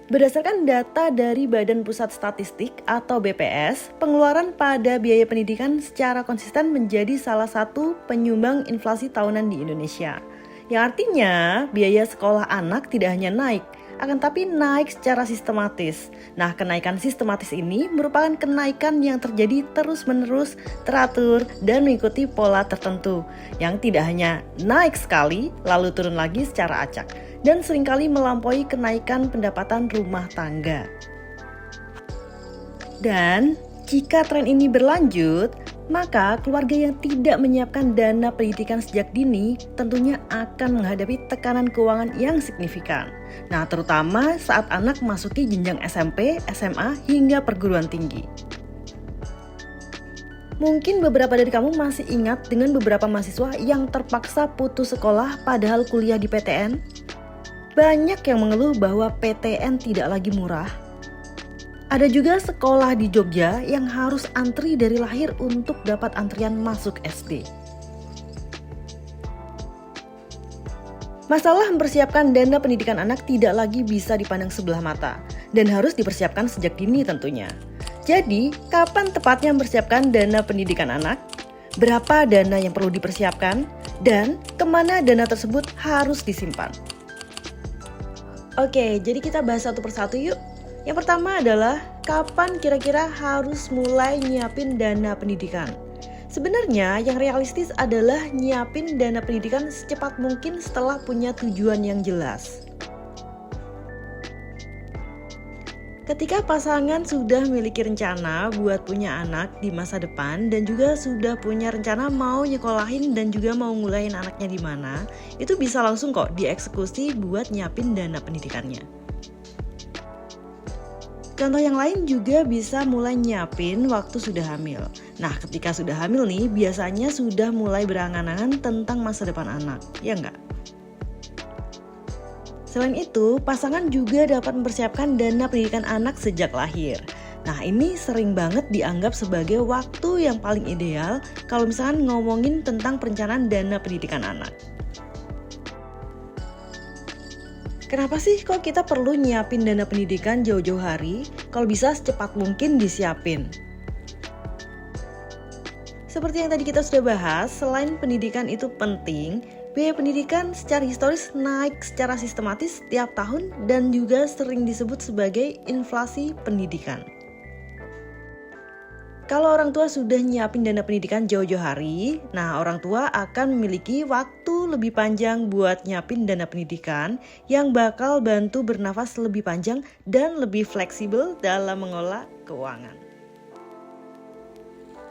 Berdasarkan data dari Badan Pusat Statistik atau BPS, pengeluaran pada biaya pendidikan secara konsisten menjadi salah satu penyumbang inflasi tahunan di Indonesia. Yang artinya, biaya sekolah anak tidak hanya naik, akan tapi naik secara sistematis. Nah, kenaikan sistematis ini merupakan kenaikan yang terjadi terus-menerus, teratur, dan mengikuti pola tertentu, yang tidak hanya naik sekali, lalu turun lagi secara acak, dan seringkali melampaui kenaikan pendapatan rumah tangga. Dan jika tren ini berlanjut, maka keluarga yang tidak menyiapkan dana pendidikan sejak dini tentunya akan menghadapi tekanan keuangan yang signifikan. Nah, terutama saat anak memasuki jenjang SMP, SMA, hingga perguruan tinggi. Mungkin beberapa dari kamu masih ingat dengan beberapa mahasiswa yang terpaksa putus sekolah padahal kuliah di PTN? Banyak yang mengeluh bahwa PTN tidak lagi murah. Ada juga sekolah di Jogja yang harus antri dari lahir untuk dapat antrian masuk SD. Masalah mempersiapkan dana pendidikan anak tidak lagi bisa dipandang sebelah mata dan harus dipersiapkan sejak dini tentunya. Jadi, kapan tepatnya mempersiapkan dana pendidikan anak? Berapa dana yang perlu dipersiapkan? Dan kemana dana tersebut harus disimpan? Oke, jadi kita bahas satu persatu yuk. Yang pertama adalah kapan kira-kira harus mulai nyiapin dana pendidikan. Sebenarnya yang realistis adalah nyiapin dana pendidikan secepat mungkin setelah punya tujuan yang jelas. Ketika pasangan sudah memiliki rencana buat punya anak di masa depan dan juga sudah punya rencana mau nyekolahin dan juga mau ngulain anaknya di mana, itu bisa langsung kok dieksekusi buat nyiapin dana pendidikannya. Contoh yang lain juga bisa mulai nyiapin waktu sudah hamil. Nah, ketika sudah hamil nih, biasanya sudah mulai berangan-angan tentang masa depan anak, ya enggak? Selain itu, pasangan juga dapat mempersiapkan dana pendidikan anak sejak lahir. Nah, ini sering banget dianggap sebagai waktu yang paling ideal kalau misalkan ngomongin tentang perencanaan dana pendidikan anak. Kenapa sih kok kita perlu nyiapin dana pendidikan jauh-jauh hari? Kalau bisa secepat mungkin disiapin. Seperti yang tadi kita sudah bahas, selain pendidikan itu penting, biaya pendidikan secara historis naik secara sistematis setiap tahun dan juga sering disebut sebagai inflasi pendidikan. Kalau orang tua sudah nyiapin dana pendidikan jauh-jauh hari, nah orang tua akan memiliki waktu lebih panjang buat nyiapin dana pendidikan yang bakal bantu bernafas lebih panjang dan lebih fleksibel dalam mengelola keuangan.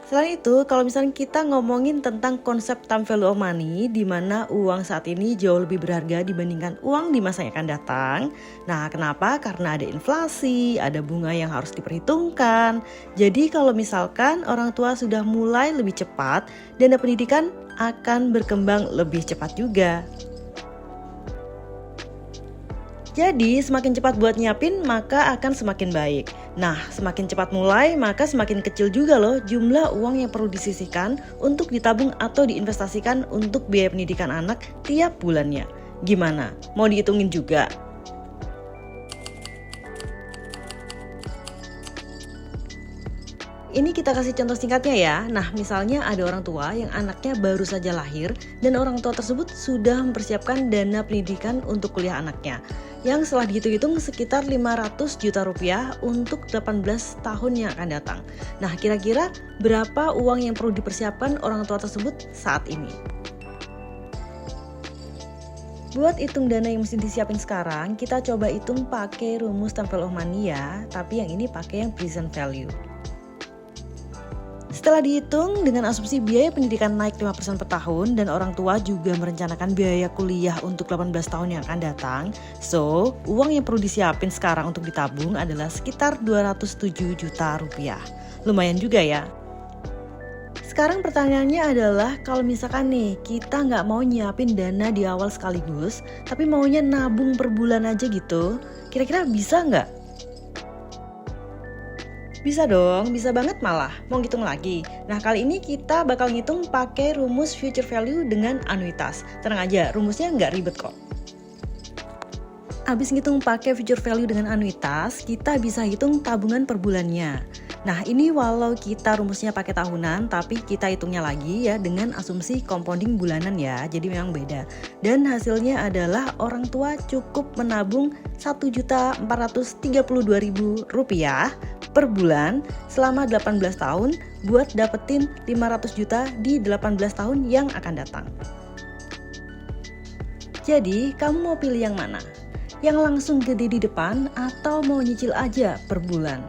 Selain itu, kalau misalnya kita ngomongin tentang konsep time value of money, di mana uang saat ini jauh lebih berharga dibandingkan uang di masa yang akan datang. Nah, kenapa? Karena ada inflasi, ada bunga yang harus diperhitungkan. Jadi kalau misalkan orang tua sudah mulai lebih cepat, dana pendidikan akan berkembang lebih cepat juga. Jadi semakin cepat buat nyiapin maka akan semakin baik. Nah, semakin cepat mulai maka semakin kecil juga loh jumlah uang yang perlu disisihkan untuk ditabung atau diinvestasikan untuk biaya pendidikan anak tiap bulannya. Gimana? Mau dihitungin juga? Ini kita kasih contoh singkatnya ya. Nah, misalnya ada orang tua yang anaknya baru saja lahir dan orang tua tersebut sudah mempersiapkan dana pendidikan untuk kuliah anaknya yang setelah dihitung-hitung sekitar 500 juta rupiah untuk 18 tahun yang akan datang. Nah, kira-kira berapa uang yang perlu dipersiapkan orang tua tersebut saat ini? Buat hitung dana yang mesti disiapin sekarang, kita coba hitung pakai rumus time value of money ya, tapi yang ini pakai yang present value. Setelah dihitung dengan asumsi biaya pendidikan naik 5% per tahun dan orang tua juga merencanakan biaya kuliah untuk 18 tahun yang akan datang, so uang yang perlu disiapin sekarang untuk ditabung adalah sekitar 207 juta rupiah. Lumayan juga ya. Sekarang pertanyaannya adalah kalau misalkan nih kita nggak mau nyiapin dana di awal sekaligus, tapi maunya nabung per bulan aja gitu, kira-kira bisa nggak? Bisa dong, bisa banget malah. Mau ngitung lagi? Nah, kali ini kita bakal ngitung pakai rumus future value dengan anuitas. Tenang aja, rumusnya nggak ribet kok. Abis ngitung pakai future value dengan anuitas, kita bisa hitung tabungan per bulannya. Nah, ini walau kita rumusnya pakai tahunan, tapi kita hitungnya lagi ya dengan asumsi compounding bulanan ya, jadi memang beda. Dan hasilnya adalah orang tua cukup menabung Rp1.432.000 per bulan selama 18 tahun buat dapetin 500 juta di 18 tahun yang akan datang. Jadi, kamu mau pilih yang mana? Yang langsung gede di depan atau mau nyicil aja per bulan?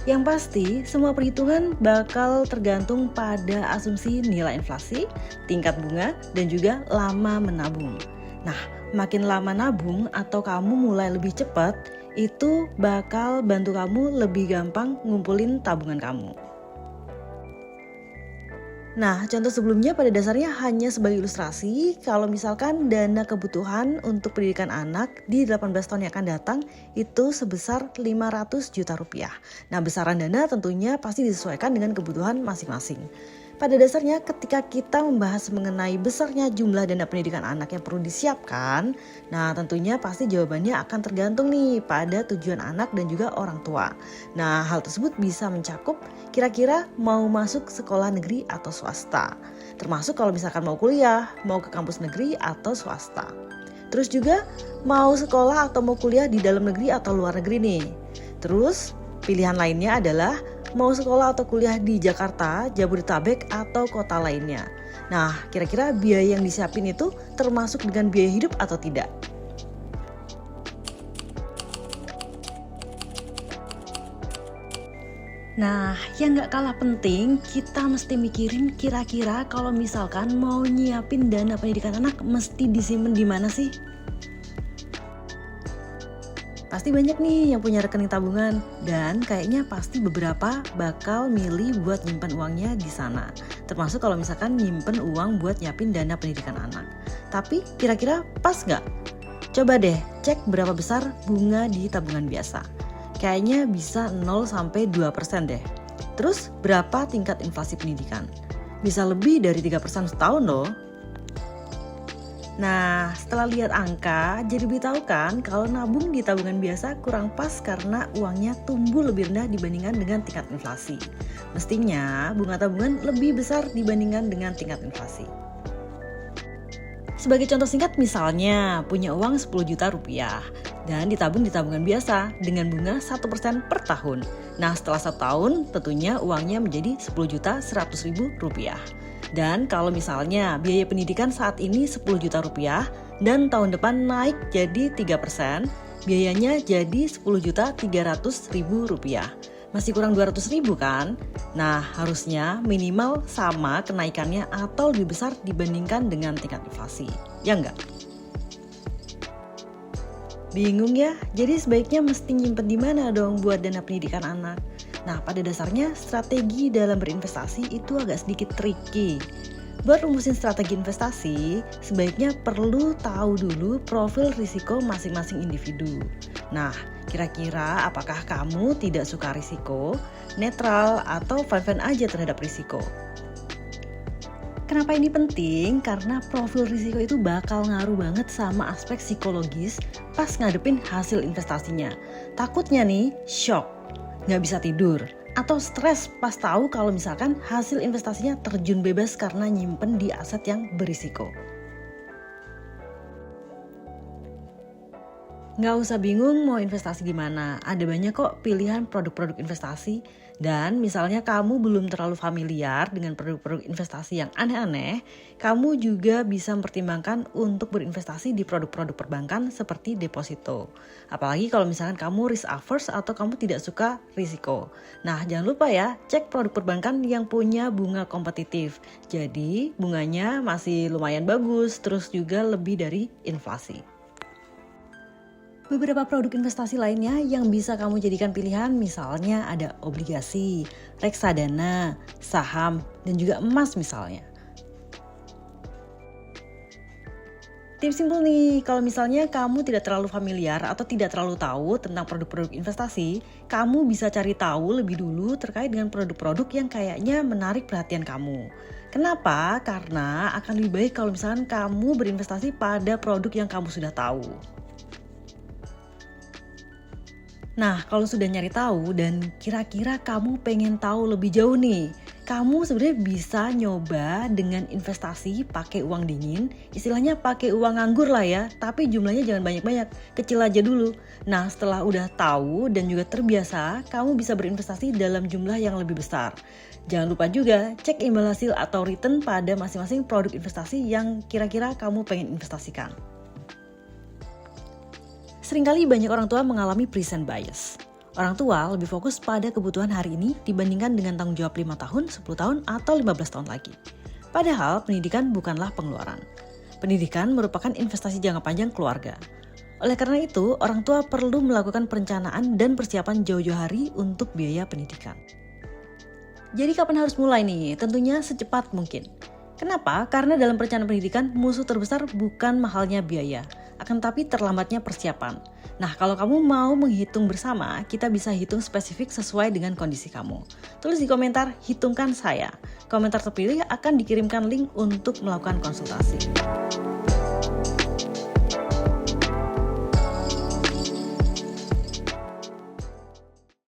Yang pasti, semua perhitungan bakal tergantung pada asumsi nilai inflasi, tingkat bunga, dan juga lama menabung. Nah, makin lama nabung atau kamu mulai lebih cepat, itu bakal bantu kamu lebih gampang ngumpulin tabungan kamu. Nah, contoh sebelumnya pada dasarnya hanya sebagai ilustrasi, kalau misalkan dana kebutuhan untuk pendidikan anak di 18 tahun yang akan datang itu sebesar 500 juta rupiah. Nah, besaran dana tentunya pasti disesuaikan dengan kebutuhan masing-masing. Pada dasarnya ketika kita membahas mengenai besarnya jumlah dana pendidikan anak yang perlu disiapkan, nah tentunya pasti jawabannya akan tergantung nih pada tujuan anak dan juga orang tua. Nah, hal tersebut bisa mencakup kira-kira mau masuk sekolah negeri atau swasta. Termasuk kalau misalkan mau kuliah, mau ke kampus negeri atau swasta. Terus juga mau sekolah atau mau kuliah di dalam negeri atau luar negeri nih. Terus pilihan lainnya adalah mau sekolah atau kuliah di Jakarta, Jabodetabek, atau kota lainnya. Nah, kira-kira biaya yang disiapin itu termasuk dengan biaya hidup atau tidak? Nah, yang gak kalah penting, kita mesti mikirin kira-kira kalau misalkan mau nyiapin dana pendidikan anak mesti disimpan di mana sih? Pasti banyak nih yang punya rekening tabungan dan kayaknya pasti beberapa bakal milih buat nyimpen uangnya di sana. Termasuk kalau misalkan nyimpen uang buat nyiapin dana pendidikan anak. Tapi kira-kira pas nggak? Coba deh cek berapa besar bunga di tabungan biasa. Kayaknya bisa 0-2% deh. Terus berapa tingkat inflasi pendidikan? Bisa lebih dari 3% setahun loh. Nah, setelah lihat angka, jadi beritahu kan kalau nabung di tabungan biasa kurang pas karena uangnya tumbuh lebih rendah dibandingkan dengan tingkat inflasi. Mestinya bunga tabungan lebih besar dibandingkan dengan tingkat inflasi. Sebagai contoh singkat misalnya, punya uang 10 juta rupiah dan ditabung di tabungan biasa dengan bunga 1% per tahun. Nah, setelah 1 tahun tentunya uangnya menjadi 10.100.000 rupiah. Dan kalau misalnya biaya pendidikan saat ini 10 juta rupiah dan tahun depan naik jadi 3%, biayanya jadi 10.300.000 rupiah. Masih kurang 200.000 kan? Nah, harusnya minimal sama kenaikannya atau lebih besar dibandingkan dengan tingkat inflasi. Ya enggak? Bingung ya? Jadi sebaiknya mesti nyimpen di mana dong buat dana pendidikan anak? Nah, pada dasarnya strategi dalam berinvestasi itu agak sedikit tricky. Buat rumusin strategi investasi, sebaiknya perlu tahu dulu profil risiko masing-masing individu. Nah, kira-kira apakah kamu tidak suka risiko, netral, atau fine-fine aja terhadap risiko? Kenapa ini penting? Karena profil risiko itu bakal ngaruh banget sama aspek psikologis pas ngadepin hasil investasinya. Takutnya nih, shock, nggak bisa tidur, atau stres pas tahu kalau misalkan hasil investasinya terjun bebas karena nyimpen di aset yang berisiko. Nggak usah bingung mau investasi di mana, ada banyak kok pilihan produk-produk investasi. Dan misalnya kamu belum terlalu familiar dengan produk-produk investasi yang aneh-aneh, kamu juga bisa mempertimbangkan untuk berinvestasi di produk-produk perbankan seperti deposito. Apalagi kalau misalkan kamu risk averse atau kamu tidak suka risiko. Nah, jangan lupa ya, cek produk perbankan yang punya bunga kompetitif. Jadi bunganya masih lumayan bagus, terus juga lebih dari inflasi. Beberapa produk investasi lainnya yang bisa kamu jadikan pilihan misalnya ada obligasi, reksadana, saham, dan juga emas misalnya. Tips simpel nih, kalau misalnya kamu tidak terlalu familiar atau tidak terlalu tahu tentang produk-produk investasi, kamu bisa cari tahu lebih dulu terkait dengan produk-produk yang kayaknya menarik perhatian kamu. Kenapa? Karena akan lebih baik kalau misalnya kamu berinvestasi pada produk yang kamu sudah tahu. Nah, kalau sudah nyari tahu dan kira-kira kamu pengen tahu lebih jauh nih, kamu sebenarnya bisa nyoba dengan investasi pakai uang dingin, istilahnya pakai uang nganggur lah ya, tapi jumlahnya jangan banyak-banyak, kecil aja dulu. Nah, setelah udah tahu dan juga terbiasa, kamu bisa berinvestasi dalam jumlah yang lebih besar. Jangan lupa juga cek imbal hasil atau return pada masing-masing produk investasi yang kira-kira kamu pengen investasikan. Seringkali banyak orang tua mengalami present bias. Orang tua lebih fokus pada kebutuhan hari ini dibandingkan dengan tanggung jawab 5 tahun, 10 tahun, atau 15 tahun lagi. Padahal pendidikan bukanlah pengeluaran. Pendidikan merupakan investasi jangka panjang keluarga. Oleh karena itu, orang tua perlu melakukan perencanaan dan persiapan jauh-jauh hari untuk biaya pendidikan. Jadi kapan harus mulai nih? Tentunya secepat mungkin. Kenapa? Karena dalam perencanaan pendidikan, musuh terbesar bukan mahalnya biaya, akan tapi terlambatnya persiapan. Nah, kalau kamu mau menghitung bersama, kita bisa hitung spesifik sesuai dengan kondisi kamu. Tulis di komentar, hitungkan saya. Komentar terpilih akan dikirimkan link untuk melakukan konsultasi.